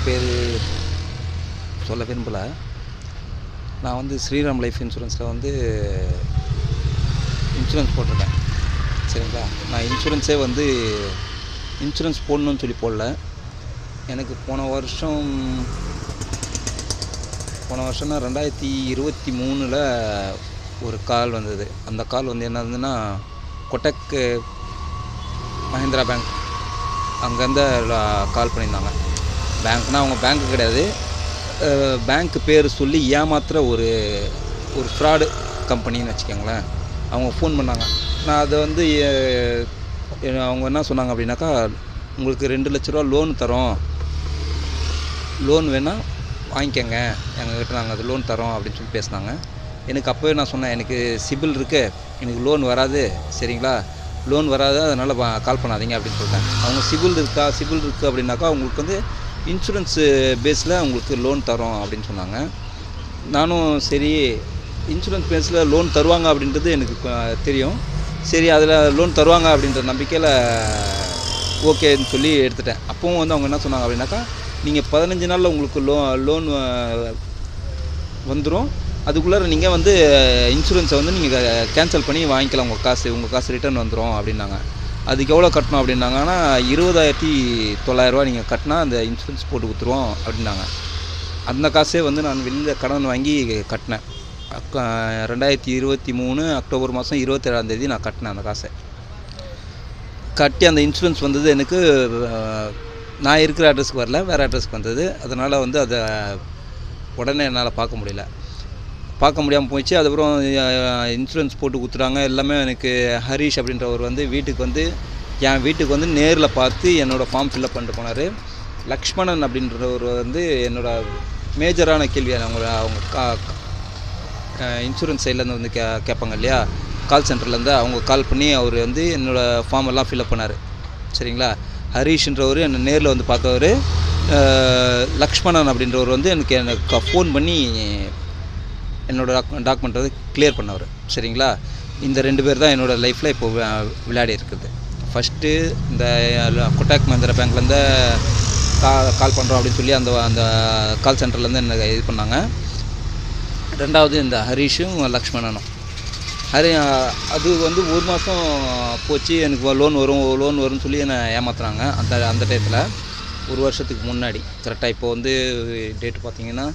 பேர் சொல்ல விரும்பல. நான் வந்து ஸ்ரீராம் லைஃப் இன்சூரன்ஸில் வந்து இன்சூரன்ஸ் போட்டிருக்கேன். சரிங்களா? நான் இன்சூரன்ஸே வந்து இன்சூரன்ஸ் போடணும்னு சொல்லி போடல. எனக்கு போன வருஷம்னா 2023 ஒரு கால் வந்தது. அந்த கால் வந்து என்னதுன்னா, கொட்டக் மஹிந்திரா பேங்க் அங்கேருந்து கால் பண்ணியிருந்தாங்க. பேங்க்னால் அவங்க பேங்க்கு கிடையாது, பேங்க்கு பேர் சொல்லி ஏமாத்துகிற ஒரு ஃப்ராடு கம்பெனின்னு வச்சுக்கோங்களேன். அவங்க ஃபோன் பண்ணாங்க. நான் அதை வந்து அவங்க என்ன சொன்னாங்க அப்படின்னாக்கா, உங்களுக்கு 2 லட்ச ரூபா லோன் தரோம், லோன் வேணால் வாங்கிக்கோங்க, எங்ககிட்ட நாங்கள் அது லோன் தரோம் அப்படின்னு சொல்லி பேசினாங்க. எனக்கு அப்போவே நான் சொன்னேன், எனக்கு சிபில் இருக்குது, எனக்கு லோன் வராது, சரிங்களா, லோன் வராது, அதனால் கால் பண்ணாதீங்க அப்படின்னு சொல்லிட்டேன். அவங்க சிபில் இருக்குது அப்படின்னாக்கா உங்களுக்கு வந்து இன்சூரன்ஸு பேஸில் உங்களுக்கு லோன் தரோம் அப்படின்னு சொன்னாங்க. நானும் சரி, இன்சூரன்ஸ் பேஸில் லோன் தருவாங்க அப்படின்றது எனக்கு தெரியும். சரி, அதில் லோன் தருவாங்க அப்படின்ற நம்பிக்கையில் ஓகேன்னு சொல்லி எடுத்துட்டேன். அப்போவும் வந்து அவங்க என்ன சொன்னாங்க அப்படின்னாக்கா, நீங்கள் 15 நாளில் உங்களுக்கு லோன் வந்துடும், அதுக்குள்ளே நீங்கள் வந்து இன்சூரன்ஸை வந்து நீங்கள் கேன்சல் பண்ணி வாங்கிக்கலாம், உங்கள் காசு ரிட்டர்ன் வந்துடும் அப்படின்னாங்க. அதுக்கு எவ்வளோ கட்டணும் அப்படின்னாங்கன்னா, 20,900 நீங்கள் கட்டினா அந்த இன்சூரன்ஸ் போட்டு கொடுத்துருவோம் அப்படின்னாங்க. அந்த காசே வந்து நான் வெளியில் கடன் வாங்கி கட்டினேன். 2023 அக்டோபர் மாதம் 27ஆம் தேதி நான் கட்டினேன். அந்த காசை கட்டி அந்த இன்சூரன்ஸ் வந்தது எனக்கு நான் இருக்கிற அட்ரஸ்க்கு வரல, வேறு அட்ரஸ்க்கு வந்தது. அதனால் வந்து அதை உடனே என்னால் பார்க்க முடியாமல் போயிடுச்சு. அதுக்கப்புறம் இன்சூரன்ஸ் போட்டு கொடுத்துட்டாங்க எல்லாமே. எனக்கு ஹரீஷ் அப்படின்றவர் வந்து என் வீட்டுக்கு வந்து நேரில் பார்த்து என்னோடய ஃபார்ம் ஃபில்அப் பண்ணிட்டு போனார். லக்ஷ்மணன் அப்படின்றவர் வந்து என்னோடய மேஜரான கேள்வி, அவங்க இன்சூரன்ஸ் சைட்லேருந்து வந்து கேட்பாங்க இல்லையா, கால் சென்டர்லேருந்து, அவங்க கால் பண்ணி அவர் வந்து என்னோடய ஃபார்ம் எல்லாம் ஃபில்அப் பண்ணார். சரிங்களா? ஹரீஷ்ன்றவர் என்னை நேரில் வந்து பார்த்தவர். லக்ஷ்மணன் அப்படின்றவர் வந்து எனக்கு ஃபோன் பண்ணி என்னோடய டாக்குமெண்ட் வந்து கிளியர் பண்ணவர். சரிங்களா? இந்த 2 பேர் தான் என்னோடய லைஃப்பில் இப்போ விளையாடி இருக்குது. ஃபஸ்ட்டு இந்த கொட்டாக் மஹிந்திரா பேங்க்லேருந்து கால் பண்ணுறோம் அப்படின்னு சொல்லி அந்த கால் சென்டர்லேருந்து என்ன இது பண்ணாங்க. 2வது இந்த ஹரீஷும் லக்ஷ்மணனும். அது வந்து 1 மாதம் போச்சு. எனக்கு லோன் வரும்னு சொல்லி என்னை ஏமாத்துறாங்க. அந்த டயத்தில் 1 வருஷத்துக்கு முன்னாடி கரெக்டாக இப்போ வந்து டேட்டு பார்த்திங்கன்னா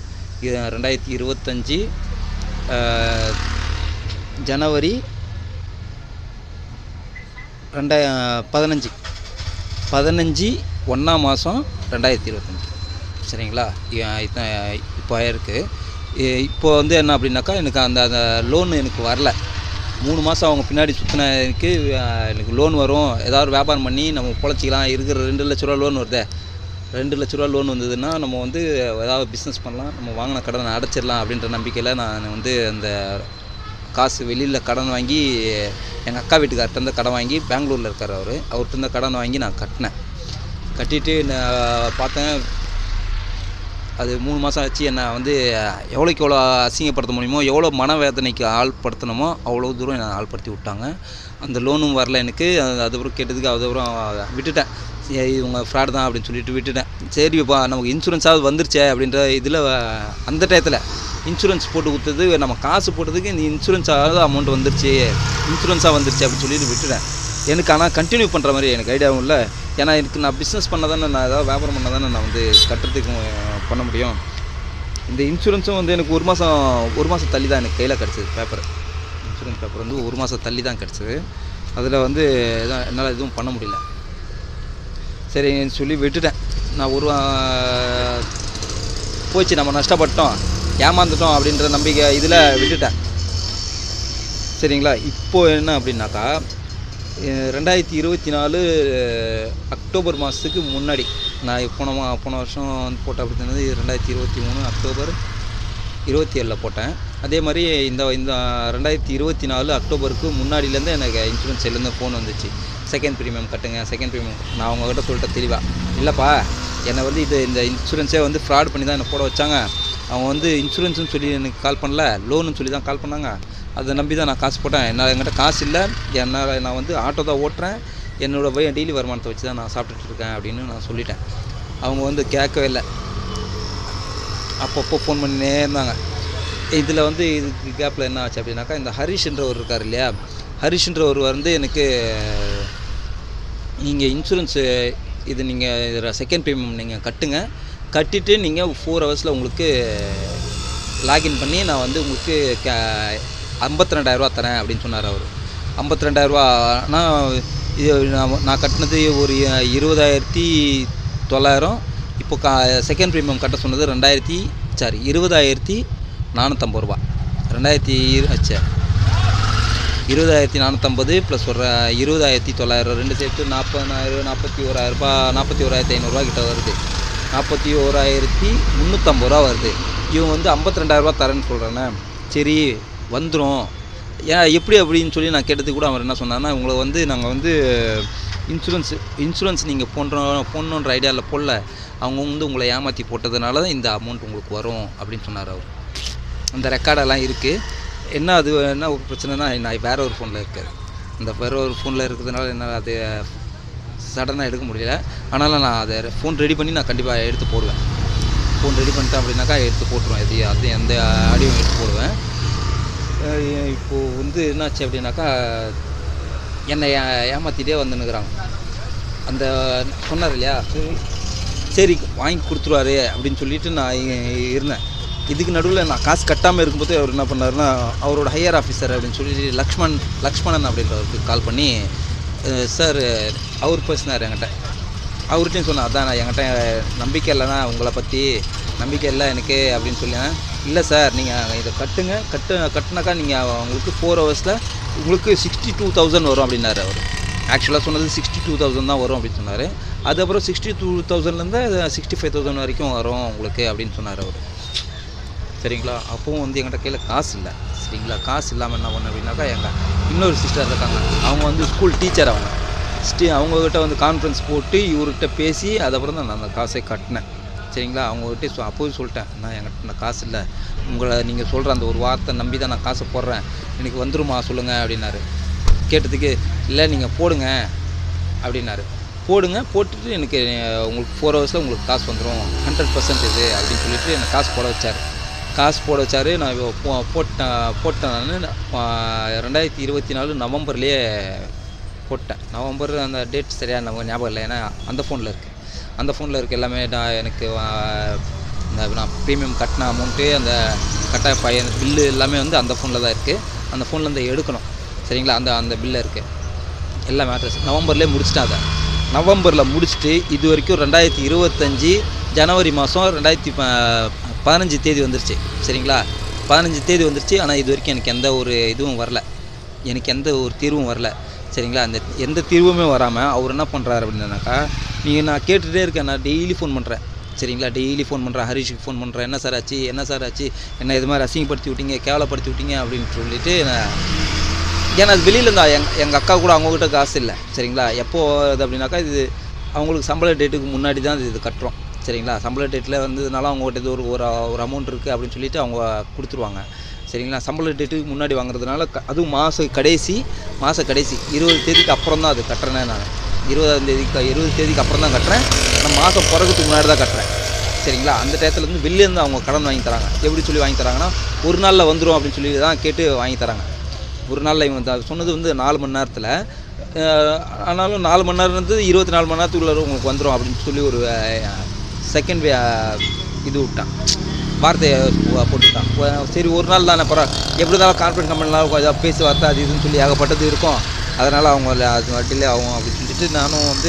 2025 ஜனவரி 15 1ஆம் மாதம் 2025. சரிங்களா? இப்போ ஆயிருக்கு. இப்போ வந்து என்ன அப்படின்னாக்கா, எனக்கு அந்த லோன் எனக்கு வரல. 3 மாதம் அவங்க பின்னாடி சுற்றினதுக்கு எனக்கு லோன் வரும், ஏதாவது வியாபாரம் பண்ணி நம்ம பொழைச்சிக்கலாம், இருக்கிற 2 லட்ச ரூபா லோன் வருதே, 2 லட்ச ரூபா லோன் வந்ததுன்னா நம்ம வந்து ஏதாவது பிஸ்னஸ் பண்ணலாம், நம்ம வாங்கின கடனை அடைச்சிடலாம் அப்படின்ற நம்பிக்கையில் நான் வந்து அந்த காசு வெளியில் கடன் வாங்கி எங்கள் அக்கா வீட்டுக்கார்ட்டேருந்து கடன் வாங்கி, பெங்களூரில் இருக்கார் அவர்கிட்ட கடன் வாங்கி நான் கட்டிட்டு நான் பார்த்தேன். அது 3 மாதம் ஆச்சு. என்னை வந்து எவ்வளோக்கு எவ்வளோ அசிங்கப்படுத்த முடியுமோ, எவ்வளோ மனவேதனைக்கு ஆள்படுத்தணுமோ அவ்வளோ தூரம் என்னை ஆள்படுத்தி விட்டாங்க. அந்த லோனும் வரல எனக்கு. அதுக்கப்புறம் கேட்டதுக்கு அதுக்கப்புறம் விட்டுட்டேன். இவங்க ஃப்ராட் தான் அப்படின்னு சொல்லிட்டு விட்டுட்டேன். சரிப்பா, நமக்கு இன்சூரன்ஸாவது வந்துருச்சே அப்படின்ற இதில் அந்த டயத்தில் இன்சூரன்ஸ் போட்டு கொடுத்தது, நம்ம காசு போட்டதுக்கு இந்த இன்சூரன்ஸாவது அமௌண்ட் இன்சூரன்ஸாக வந்துருச்சு அப்படின்னு சொல்லிட்டு விட்டுட்டேன். எனக்கு ஆனால் கண்டினியூ பண்ணுற மாதிரி எனக்கு ஐடியாவும் இல்லை. ஏன்னா எனக்கு நான் பிஸ்னஸ் பண்ண தானே, நான் ஏதாவது வியாபாரம் பண்ண தானே நான் வந்து கட்டுறதுக்கு பண்ண முடியும். இந்த இன்சூரன்ஸும் வந்து எனக்கு 1 மாதம் தள்ளி தான் எனக்கு கையில் கிடச்சிது. இன்சூரன்ஸ் பேப்பர் வந்து 1 மாதம் தள்ளி தான் கிடச்சிது. அதில் வந்து என்னால் எதுவும் பண்ண முடியல. சரின்னு சொல்லி விட்டுட்டேன். நான் போச்சு, நம்ம நஷ்டப்பட்டோம், ஏமாந்துட்டோம் அப்படின்ற நம்பிக்கை இதில் விட்டுட்டேன். சரிங்களா? இப்போது என்ன அப்படின்னாக்கா, 2024 அக்டோபர் மாதத்துக்கு முன்னாடி நான் போன வருஷம் வந்து போட்ட அப்படி இருந்தது. 2023 அக்டோபர் 27 போட்டேன். அதே மாதிரி இந்த 2024 அக்டோபருக்கு முன்னாடியிலேருந்து எனக்கு இன்சூரன்ஸ் சைட்லேருந்து ஃபோன் வந்துச்சு, செகண்ட் ப்ரீமியம் கட்டுங்க. நான் அவங்ககிட்ட சொல்லிட்டேன் தெளிவாக, இல்லைப்பா, என்னை வந்து இந்த இன்சூரன்ஸே வந்து ஃப்ராட் பண்ணி தான் என்னை போட வச்சாங்க. அவங்க வந்து இன்சூரன்ஸுன்னு சொல்லி எனக்கு கால் பண்ணல, லோனுன்னு சொல்லி தான் கால் பண்ணாங்க. அதை நம்பி தான் நான் காசு போட்டேன். என்கிட்ட காசு இல்லை, நான் வந்து ஆட்டோ தான் ஓட்டுறேன், என்னோடய டெய்லி வருமானத்தை வச்சு தான் நான் சாப்பிட்டுட்டு இருக்கேன் அப்படின்னு நான் சொல்லிட்டேன். அவங்க வந்து கேட்கவே இல்லை. அப்பப்போ ஃபோன் பண்ணினே இருந்தாங்க. இதில் வந்து இதுக்கு கேப்பில் என்ன ஆச்சு அப்படின்னாக்கா, இந்த ஹரிஷ்ன்றவர் இருக்கார் இல்லையா, ஹரிஷ்ன்றவர் வந்து எனக்கு நீங்கள் இன்சூரன்ஸு இது நீங்கள் இதில் செகண்ட் ப்ரீமியம் நீங்கள் கட்டிட்டு நீங்கள் 4 ஹவர்ஸில் உங்களுக்கு லாகின் பண்ணி நான் வந்து உங்களுக்கு 52,000 தரேன் அப்படின்னு சொன்னார் அவர். 52,000 இது நான் கட்டினது ஒரு 20,900. இப்போ செகண்ட் ப்ரீமியம் கட்ட சொன்னது 20,450 ரூபா. 20,450 ப்ளஸ் ஒரு 20,900 ரெண்டு சேர்த்து 40,000 41,500 கிட்ட வருது. 41,350 ரூபா வருது. இவங்க வந்து 52,000 தரேன்னு சொல்கிறேன்னே. சரி வந்துடும் எப்படி அப்படின்னு சொல்லி நான் கேட்டது கூட அவர் என்ன சொன்னார்னா, உங்களை வந்து நாங்கள் வந்து இன்சூரன்ஸ் நீங்கள் போடணுன்ற ஐடியாவில் போடல, அவங்க வந்து உங்களை ஏமாற்றி போட்டதுனால தான் இந்த அமௌண்ட் உங்களுக்கு வரும் அப்படின்னு சொன்னார் அவர். அந்த ரெக்கார்டெல்லாம் இருக்குது. என்ன அது என்ன ஒரு பிரச்சனைனா, நான் வேறு ஒரு ஃபோனில் இருக்காது. அந்த வேறு ஒரு ஃபோனில் இருக்கிறதுனால என்னால் அது சடனாக எடுக்க முடியல. ஆனாலும் நான் அதை ஃபோன் ரெடி பண்ணி நான் கண்டிப்பாக எடுத்து போடுவேன். ஃபோன் ரெடி பண்ணிட்டேன் அப்படின்னாக்கா எடுத்து போட்டுருவேன். அது எந்த ஆடியோ எடுத்து போடுவேன். இப்போது வந்து என்னாச்சு அப்படின்னாக்கா, என்னை ஏமாற்றிட்டே வந்துன்னுக்குறாங்க. அந்த சொன்னார் இல்லையா, சரி வாங்கி கொடுத்துருவாரு அப்படின்னு சொல்லிட்டு நான் இருந்தேன். இதுக்கு நடுவில் நான் காசு கட்டாமல் இருக்கும்போது அவர் என்ன பண்ணாருன்னா, அவரோட ஹையர் ஆஃபீஸர் அப்படின்னு சொல்லி லக்ஷ்மணன் அப்படின்றவருக்கு கால் பண்ணி, சார் அவர் பேசினார் என்கிட்ட. அவர்கிட்டையும் சொன்னேன், அதான் நான் என்கிட்ட நம்பிக்கை இல்லைனா உங்களை பற்றி நம்பிக்கை இல்லை எனக்கு அப்படின்னு சொல்லினேன். இல்லை சார் நீங்கள் இதை கட்டினாக்கா நீங்கள் உங்களுக்கு 4 ஹவர்ஸில் உங்களுக்கு 62,000 வரும் அப்படின்னாரு அவர். ஆக்சுவலாக சொன்னது 62,000 தான் வரும் அப்படின்னு சொன்னார். அதுக்கப்புறம் 62,000லேருந்து 65,000 வரைக்கும் வரும் உங்களுக்கு அப்படின்னு சொன்னார் அவர். சரிங்களா. அப்போவும் வந்து என்கிட்ட கையில் காசு இல்லை. சரிங்களா. காசு இல்லாமல் என்ன பண்ணேன் அப்படின்னாக்கா, இன்னொரு சிஸ்டர் இருக்காங்க, அவங்க வந்து ஸ்கூல் டீச்சர். அவங்கக்கிட்ட வந்து கான்ஃபரன்ஸ் போட்டு இவர்கிட்ட பேசி அதுக்கப்புறம் தான் நான் அந்த காசை கட்டினேன். சரிங்களா. அவங்ககிட்ட அப்போது சொல்லிட்டேன், நான் என்கிட்ட காசு இல்லை, உங்களை நீங்கள் சொல்கிற அந்த ஒரு வார்த்தை நம்பி தான் நான் காசை போடுறேன், எனக்கு வந்துருமா சொல்லுங்கள் அப்படின்னாரு. கேட்டதுக்கு இல்லை நீங்கள் போடுங்க அப்படின்னாரு. போட்டுட்டு எனக்கு உங்களுக்கு 4 ஹவர்ஸில் உங்களுக்கு காசு வந்துடும், 100% இது அப்படின்னு சொல்லிட்டு எனக்கு காசு போட வச்சார். நான் போட்டேன் நான் 2024 நவம்பர்லேயே போட்டேன். நவம்பர் அந்த டேட் சரியாக நம்ம ஞாபகம் இல்லை, ஏன்னா அந்த ஃபோனில் இருக்குது எல்லாமே. எனக்கு நான் ப்ரீமியம் கட்டின அமௌண்ட்டு, அந்த அந்த பில்லு எல்லாமே வந்து அந்த ஃபோனில் தான் இருக்குது. அந்த ஃபோன்லேருந்து எடுக்கணும். சரிங்களா. அந்த பில்லில் இருக்குது எல்லா மேட்ரஸ். நவம்பர்லேயே முடிச்சிட்டேன். அதை நவம்பரில் முடிச்சுட்டு இது வரைக்கும் 2025 ஜனவரி மாதம் 2015 தேதி வந்துருச்சு. சரிங்களா. 15 தேதி வந்துருச்சு. ஆனால் இது வரைக்கும் எனக்கு எந்த ஒரு இதுவும் வரல, எனக்கு எந்த ஒரு தீர்வும் வரல. சரிங்களா. அந்த எந்த தீர்வுமே வராமல் அவர் என்ன பண்ணுறாரு அப்படின்னாக்கா, நான் கேட்டுகிட்டே இருக்கேன், நான் டெய்லி ஃபோன் பண்ணுறேன். சரிங்களா. டெய்லி ஃபோன் பண்ணுறேன், ஹரிஷுக்கு ஃபோன் பண்ணுறேன், என்ன சார் ஆச்சு என்ன இது மாதிரி அசிங்கப்படுத்தி விட்டீங்க, கேவலப்படுத்தி விட்டீங்க அப்படின்னு சொல்லிட்டு ஏன்னா அது வெளியில் இருந்தால் எங்கள் அக்கா கூட அவங்கக்கிட்ட காசு இல்லை. சரிங்களா. எப்போ அது அப்படின்னாக்கா, இது அவங்களுக்கு சம்பள டேட்டுக்கு முன்னாடி தான் இது கட்டுறோம். சரிங்களா. சம்பள டேட்டில் வந்ததுனால அவங்ககிட்ட இது ஒரு அமௌண்ட் இருக்குது அப்படின்னு சொல்லிட்டு அவங்க கொடுத்துருவாங்க. சரிங்களா. சம்பள டேட்டுக்கு முன்னாடி வாங்குறதுனால அதுவும் மாத கடைசி 20 தேதிக்கு அப்புறம் தான் அது கட்டுறேனே. நான் 20 தேதிக்கு அப்புறம் தான் கட்டுறேன். ஆனால் மாதம் பிறகுக்கு முன்னாடி தான் கட்டுறேன். சரிங்களா. அந்த டயத்துலேருந்து வெளிலேருந்து அவங்க கடன் வாங்கி தராங்க. எப்படி சொல்லி வாங்கி தராங்கன்னா, ஒரு நாளில் வந்துடும் அப்படின்னு சொல்லி தான் கேட்டு வாங்கி தராங்க. ஒரு நாளில் இவங்க சொன்னது வந்து 4 மணி நேரத்தில், ஆனாலும் 4 மணி நேரம் இருந்து 24 மணி நேரத்துக்குள்ளே உங்களுக்கு வந்துடும் அப்படின்னு சொல்லி ஒரு செகண்ட் இது விட்டான், வார்த்தையை போட்டுவிட்டான். சரி ஒரு நாள் தானே எப்படி இருந்தாலும் கார்பரேட் கம்பெனிலாம் கொஞ்சம் பேசி வார்த்தை அது இதுன்னு சொல்லி ஏகப்பட்டது இருக்கும். அதனால் அவங்க அது டிலே ஆகும் அப்படின்னு சொல்லிட்டு நானும் வந்து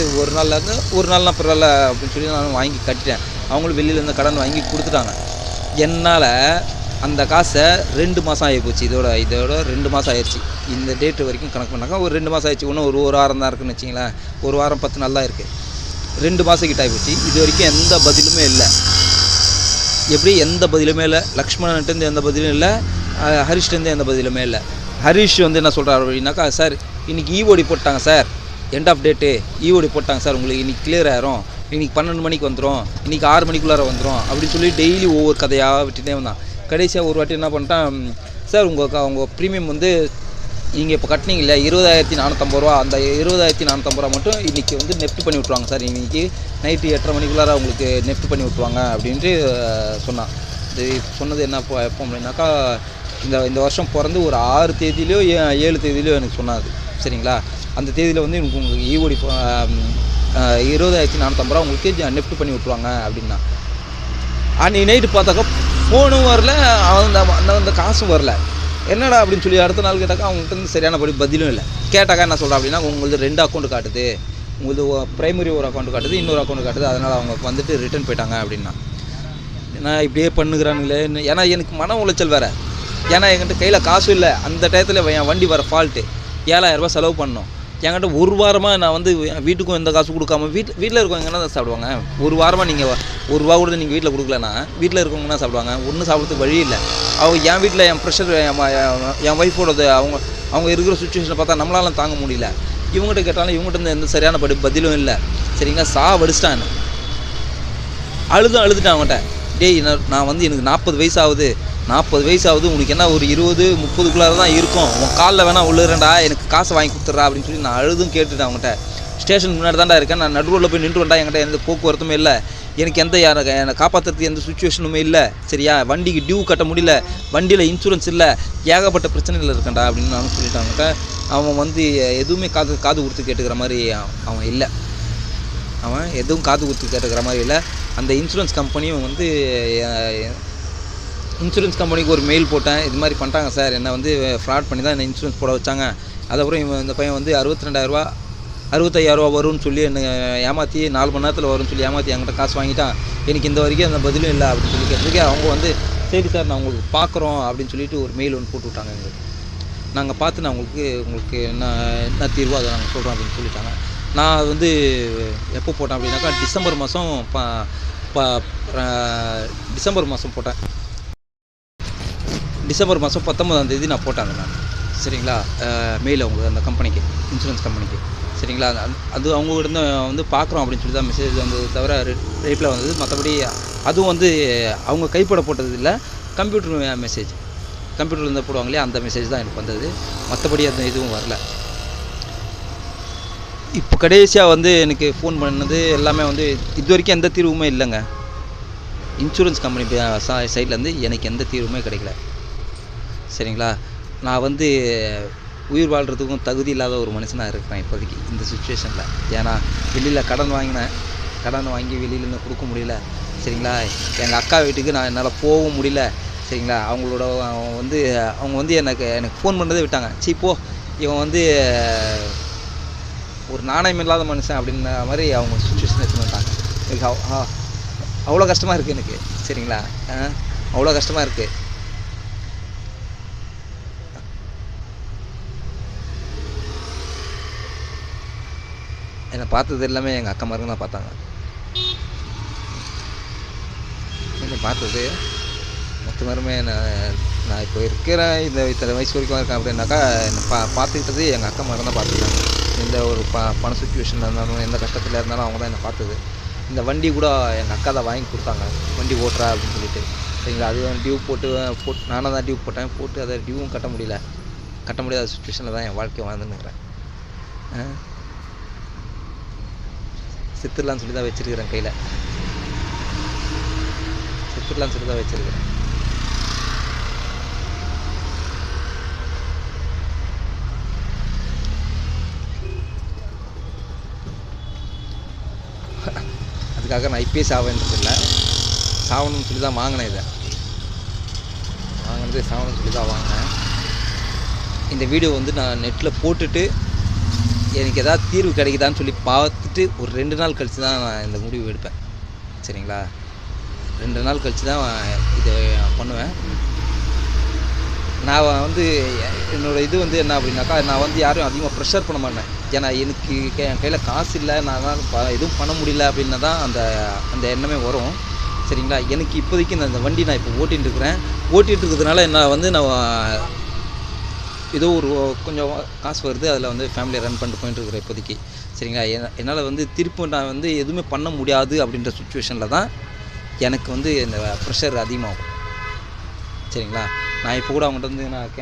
ஒரு நாள்னா பரவாயில்ல அப்படின்னு சொல்லி நானும் வாங்கி கட்டிட்டேன். அவங்களும் வெளியிலேருந்து கடன் வாங்கி கொடுத்துட்டாங்க. என்னால் அந்த காசை 2 மாதம் ஆகி போச்சு. இதோட 2 மாதம் ஆயிடுச்சு. இந்த டேட்டு வரைக்கும் கணக்கு பண்ணாக்கா ஒரு 2 மாதம் ஆயிடுச்சு. இன்னும் ஒரு வாரம் தான் இருக்குதுன்னு வச்சிங்களேன். ஒரு வாரம் 10 நாள் தான் இருக்குது. 2 மாதம் கிட்ட ஆகி போச்சு. இது வரைக்கும் எந்த பதிலுமே இல்லை. எப்படி எந்த பதிலுமே இல்லை. லக்ஷ்மணன்ட்டேருந்து எந்த பதிலும் இல்லை, ஹரிஷ்டேருந்து எந்த பதிலுமே இல்லை. ஹரிஷ் வந்து என்ன சொல்கிறார் அப்படின்னாக்கா, சார் இன்றைக்கி ஈஓடி போட்டாங்க sir, end of date EOD போட்டாங்க சார், உங்களுக்கு இன்றைக்கி கிளியர் ஆயிரும், இன்றைக்கி 12 மணிக்கு வந்துடும், இன்றைக்கி 6 மணிக்குள்ளார வந்துடும் அப்படின்னு சொல்லி டெய்லி ஒவ்வொரு கதையாக விட்டுட்டே வந்தான். கடைசியாக ஒரு வாட்டி என்ன பண்ணிட்டான், சார் உங்கள் ப்ரீமியம் வந்து நீங்கள் இப்போ கட்டினீங்க இல்லையா 20,450 ரூபா, அந்த 20,450 ரூபா மட்டும் இன்றைக்கி வந்து நெஃப்ட் பண்ணி விட்ருவாங்க சார், இன்றைக்கி நைட்டு 8:30 மணிக்குள்ளார உங்களுக்கு நெஃப்ட் பண்ணி விட்ருவாங்க அப்படின்ட்டு சொன்னான். அது சொன்னது என்ன எப்போ அப்படின்னாக்கா இந்த வருஷம் பிறந்து ஒரு 6 தேதியிலையோ 7 தேதியிலையோ எனக்கு சொன்னாது. சரிங்களா, அந்த தேதியில் வந்து உங்களுக்கு ஈஓடி 20,450 ரூபா உங்களுக்கு நெஃப்ட் பண்ணி விட்ருவாங்க அப்படின்னா. அன்றைக்கி நைட்டு பார்த்தாக்கா ஃபோனும் வரல, அந்த காசும் வரல. என்னடா அப்படின்னு சொல்லி அடுத்த நாள் கேட்டாக்கா அவங்கள்ட்ட இருந்து சரியானபடி பதிலும் இல்லை. கேட்டாக்கா என்ன சொல்கிறேன் அப்படின்னா, உங்களுக்கு 2 அக்கௌண்ட் காட்டுது, உங்களுக்கு ப்ரைமரி ஒரு அக்கௌண்ட் காட்டுது, இன்னொரு அக்கௌண்ட் காட்டுது, அதனால் அவங்க வந்துட்டு ரிட்டர்ன் போயிட்டாங்க அப்படின்னா. நான் இப்படியே பண்ணுகிறானுங்களே, ஏன்னா எனக்கு மன உளைச்சல் வேறு. ஏன்னா என்கிட்ட கையில் காசும் இல்லை. அந்த டயத்தில் என் வண்டி வர ஃபால்ட்டு 7,000 ரூபா செலவு பண்ணோம். என்கிட்ட ஒரு வாரமாக நான் வந்து வீட்டுக்கும் எந்த காசு கொடுக்காம வீட்டில் இருக்கவங்க என்ன தான் சாப்பிடுவாங்க? ஒரு வாரமாக நீங்கள் ஒரு ரூபா கூட நீங்கள் வீட்டில் கொடுக்கலன்னா வீட்டில் இருக்கவங்க என்ன சாப்பிடுவாங்க? ஒன்றும் சாப்பிட்றதுக்கு வழி இல்லை. அவங்க என் வீட்டில் என் ப்ரெஷர் என் ஒய்ஃபோடது அவங்க இருக்கிற சுச்சுவேஷனை பார்த்தா நம்மளால தாங்க முடியல. இவங்ககிட்ட கேட்டாலும் இவங்ககிட்ட எந்த சரியான பதிலும் இல்லை. சரிங்களா, வடிச்சிட்டான். அழுதுட்டான் அவங்ககிட்ட. டேய், நான் வந்து எனக்கு 40 வயசு ஆகுது, உனக்கு என்ன ஒரு 20-30க்குள்ளார தான் இருக்கும், உன் காலில் வேணா உள்ளுறேன்டா, எனக்கு காசை வாங்கி கொடுத்துட்றா அப்படின்னு சொல்லி நான் அழுதும் கேட்டுட்டேன் அவங்ககிட்ட. ஸ்டேஷன் முன்னாடி தான்டா இருக்கேன், நான் நடுவில் போய் நின்றுவேன்டா, என்கிட்ட எந்த போக்குவரத்துமே இல்லை, எனக்கு என்னை காப்பாற்றுறதுக்கு எந்த சுச்சுவேஷனுமே இல்லை. சரியா, வண்டிக்கு டியூ கட்ட முடியல, வண்டியில் இன்சூரன்ஸ் இல்லை, ஏகப்பட்ட பிரச்சனைகள் இருக்கேன்டா அப்படின்னு நானும் சொல்லிட்டேன் அவங்ககிட்ட. அவன் வந்து எதுவுமே காது கொடுத்து கேட்டுக்கிற மாதிரி அவன் இல்லை. அவன் எதுவும் காது கொடுத்து கேட்டுக்கிற மாதிரி இல்லை. அந்த இன்சூரன்ஸ் கம்பெனியும் வந்து இன்சூரன்ஸ் கம்பெனிக்கு ஒரு மெயில் போட்டேன், இது மாதிரி பண்ணிட்டாங்க சார், என்னை வந்து ஃப்ராட் பண்ணி தான் என்னை இன்சூரன்ஸ் போட வச்சாங்க. அதுக்கப்புறம் இந்த பையன் வந்து 65,000 ரூபா வரும்னு சொல்லி என்னை ஏமாற்றி 4 மணி நேரத்தில் வரும்னு சொல்லி ஏமாற்றி என்கிட்ட காசு வாங்கிட்டான். எனக்கு இந்த வரைக்கும் அந்த பதிலும் இல்லை அப்படின்னு சொல்லி கேட்டிருக்கேன். அவங்க வந்து சரி சார், நான் உங்களுக்கு பார்க்குறோம் அப்படின்னு சொல்லிட்டு ஒரு மெயில் ஒன்று போட்டு விட்டாங்க எங்களுக்கு. நாங்கள் பார்த்து நான் உங்களுக்கு என்ன தீர்வோ அதை நாங்கள் சொல்கிறோம் அப்படின்னு சொல்லிட்டாங்க. நான் வந்து எப்போ போட்டேன் அப்படின்னாக்கா டிசம்பர் மாதம் போட்டேன். டிசம்பர் மாதம் 19ஆம் தேதி நான் போட்டாங்க நான். சரிங்களா, மெயில் அவங்களுக்கு அந்த கம்பெனிக்கு, இன்சூரன்ஸ் கம்பெனிக்கு. சரிங்களா, அது அவங்ககிட்ட வந்து பார்க்குறோம் அப்படின்னு சொல்லி தான் மெசேஜ் வந்தது தவிர ரிப்ளை வந்தது. மற்றபடி அதுவும் வந்து அவங்க கைப்பட போட்டது இல்லை, கம்ப்யூட்டர் மெசேஜ், கம்ப்யூட்டர்லேருந்து போடுவாங்க இல்லையா, அந்த மெசேஜ் தான் எனக்கு வந்தது. மற்றபடி அந்த இதுவும் வரல. இப்போ கடைசியாக வந்து எனக்கு ஃபோன் பண்ணது எல்லாமே வந்து இது வரைக்கும் எந்த தீர்வுமே இல்லைங்க. இன்சூரன்ஸ் கம்பெனி சைட்லேருந்து எனக்கு எந்த தீர்வுமே கிடைக்கல. சரிங்களா, நான் வந்து உயிர் வாழ்கிறதுக்கும் தகுதி இல்லாத ஒரு மனுஷனாக இருக்கிறேன் இப்போதைக்கு இந்த சுச்சுவேஷனில். ஏன்னா வெளியில் கடன் வாங்கி வெளியிலேருந்து கொடுக்க முடியல. சரிங்களா, எங்கள் அக்கா வீட்டுக்கு நான் என்னால் போகவும் முடியல. சரிங்களா, அவங்க வந்து எனக்கு ஃபோன் பண்ணுறதே விட்டாங்க. போ, இவன் வந்து ஒரு நாணயம் இல்லாத மனுஷன் அப்படின்ற மாதிரி அவங்க சுச்சுவேஷன் எடுத்துன்னு வந்தாங்க. எனக்கு அவ்வளோ கஷ்டமாக இருக்குது எனக்கு. சரிங்களா, அவ்வளோ கஷ்டமாக இருக்குது. என்னை பார்த்தது எல்லாமே எங்கள் அக்கா மாருங்க தான் பார்த்தாங்க. என்னை பார்த்தது மொத்தமாருமே நான் இப்போ இருக்கிற இத்தனை வயசு வரைக்கும் இருக்கேன் அப்படின்னாக்கா என்னை பார்த்துக்கிட்டது எங்கள் அக்கா மாருங்க தான் பார்த்துக்கிட்டாங்க. எந்த ஒரு பண சுச்சுவேஷனில் இருந்தாலும், எந்த கஷ்டத்தில் இருந்தாலும் அவங்க தான் என்னை பார்த்தது. இந்த வண்டி கூட எங்கள் அக்கா தான் வாங்கி கொடுத்தாங்க, வண்டி ஓட்டுறா அப்படின்னு சொல்லிட்டு. சரிங்களா, அது டியூ போட்டு நானாக தான் டியூ போட்டு அதை டியூவும் கட்ட முடியாத சுச்சுவேஷனில் தான் என் வாழ்க்கையை வாழ்ந்துன்னுக்கிறேன். செத்துடலான்னு சொல்லி தான் வச்சுருக்கிறேன், கையில் செத்துடலான்னு சொல்லி தான் வச்சுருக்கிறேன். அதுக்காக நான் இப்பயே சாவேன்றதில்லை, சாவணும்னு சொல்லி தான் வாங்கினேன். சாவணும்னு சொல்லி தான் வாங்கினேன். இந்த வீடியோ வந்து நான் நெட்டில் போட்டுட்டு எனக்கு எதாவது தீர்வு கிடைக்குதான்னு சொல்லி பார்த்துட்டு ஒரு 2 நாள் கழித்து தான் நான் இந்த முடிவு எடுப்பேன். சரிங்களா, 2 நாள் கழித்து தான் இதை பண்ணுவேன். நான் வந்து என்னோடய இது வந்து என்ன அப்படின்னாக்கா, நான் வந்து யாரும் அதிகமாக ப்ரெஷர் பண்ண மாட்டேன். ஏன்னா எனக்கு என் கையில் காசு இல்லை, நான் எதுவும் பண்ண முடியல அப்படின்னா தான் அந்த எண்ணமே வரும். சரிங்களா, எனக்கு இப்போதைக்கு இந்த வண்டி நான் இப்போ ஓட்டிகிட்டு இருக்கிறதுனால நான் வந்து ஏதோ ஒரு கொஞ்சம் காசு வருது, அதில் வந்து ஃபேமிலியை ரன் பண்ணிட்டு போயிட்டு இருக்கிறேன் இப்போதைக்கு. சரிங்களா, என்னால் வந்து திருப்பி நான் வந்து எதுவுமே பண்ண முடியாது அப்படின்ற சுச்சுவேஷனில் தான் எனக்கு வந்து இந்த ப்ரெஷர் அதிகமாகும். சரிங்களா, நான் இப்போ கூட அவங்கள்ட்ட வந்து நான்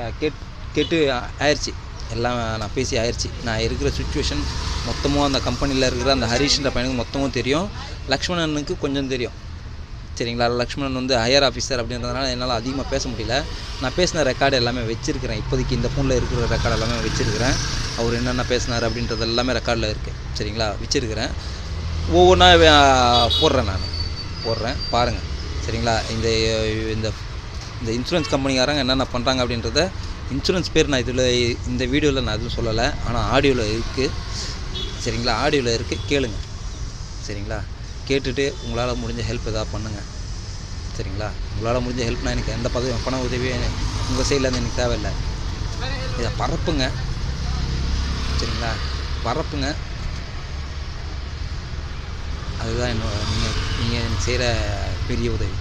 கேட்டு ஆயிடுச்சு, எல்லாம் நான் பேசி ஆயிடுச்சு. நான் இருக்கிற சுச்சுவேஷன் மொத்தமும் அந்த கம்பெனியில் இருக்கிற அந்த ஹரிஷ்ன்ற பையனுக்கு மொத்தமும் தெரியும், லக்ஷ்மணனுக்கு கொஞ்சம் தெரியும். சரிங்களா. லக்ஷ்மணன் வந்து ஹையர் ஆஃபீஸர் அப்படின்றதுனால என்னால் அதிகமாக பேச முடியல. நான் பேசின ரெக்கார்டு எல்லாமே வச்சுருக்கிறேன். இப்போதைக்கு இந்த ஃபோனில் இருக்கிற ரெக்கார்டு எல்லாமே வச்சுருக்கிறேன். அவர் என்னென்ன பேசினார் அப்படின்றது எல்லாமே ரெக்கார்டில் இருக்குது. சரிங்களா, வச்சுருக்கிறேன். ஒவ்வொன்றா போடுறேன், நான் போடுறேன் பாருங்கள். சரிங்களா. இந்த இந்த இந்த இன்சூரன்ஸ் கம்பெனிக்காரங்க என்னென்ன பண்ணுறாங்க அப்படின்றத இன்சூரன்ஸ் பேர் நான் இந்த வீடியோவில் நான் எதுவும் சொல்லலை. ஆனால் ஆடியோவில் இருக்குது. சரிங்களா, ஆடியோவில் இருக்குது, கேளுங்க. சரிங்களா, கேட்டுட்டு உங்களால் முடிஞ்ச ஹெல்ப் எதாவது பண்ணுங்கள். சரிங்களா, உங்களால் முடிஞ்ச ஹெல்ப்னால் எனக்கு எந்த பண உதவியும் உங்கள் சைட்லேருந்து எனக்கு தேவையில்லை. இதை பரப்புங்க. சரிங்களா, பரப்புங்க. அதுதான் நீங்கள் எனக்கு செய்கிற பெரிய உதவி.